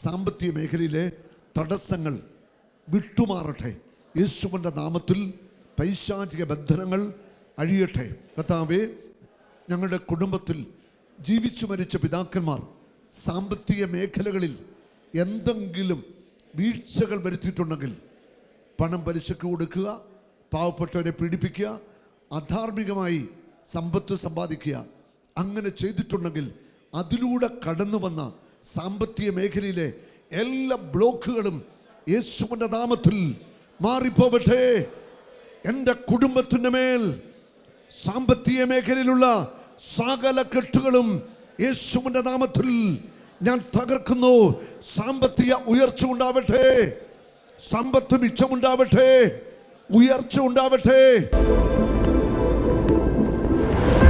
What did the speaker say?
സാമ്പത്തിക മേഖലയിലെ തടസ്സങ്ങൾ വിട്ടുമാറട്ടെ. യേശുവിൻ്റെ നാമത്തിൽ പൈശാചിക ബന്ധനങ്ങൾ അഴിയട്ടെ. കർത്താവേ, ഞങ്ങളുടെ കുടുംബത്തിൽ ജീവിച്ചു മരിച്ച പിതാക്കന്മാർ സാമ്പത്തിക മേഖലകളിൽ എന്തെങ്കിലും വീഴ്ചകൾ വരുത്തിയിട്ടുണ്ടെങ്കിൽ പണം പലിശക്ക് കൊടുക്കുക, പാവപ്പെട്ടവരെ പീഡിപ്പിക്കുക, അധാർമികമായി സമ്പത്ത് സമ്പാദിക്കുക, അങ്ങനെ ചെയ്തിട്ടുണ്ടെങ്കിൽ അതിലൂടെ കടന്നു വന്ന സാമ്പത്തിക മേഖലയിലെ എല്ലാ ബ്ലോക്കുകളും യേശുവിൻ്റെ നാമത്തിൽ മാറിപ്പോവട്ടെ. എൻ്റെ കുടുംബത്തിൻ്റെ മേൽ സാമ്പത്തിക മേഖലയിലുള്ള സകല കെട്ടുകളും യേശുവിൻ്റെ നാമത്തിൽ ഞാൻ തകർക്കുന്നു. സാമ്പത്തിക ഉയർച്ച ഉണ്ടാവട്ടെ, സമ്പത്ത് മിച്ചമുണ്ടാവട്ടെ, ഉയർച്ച ഉണ്ടാവട്ടെ.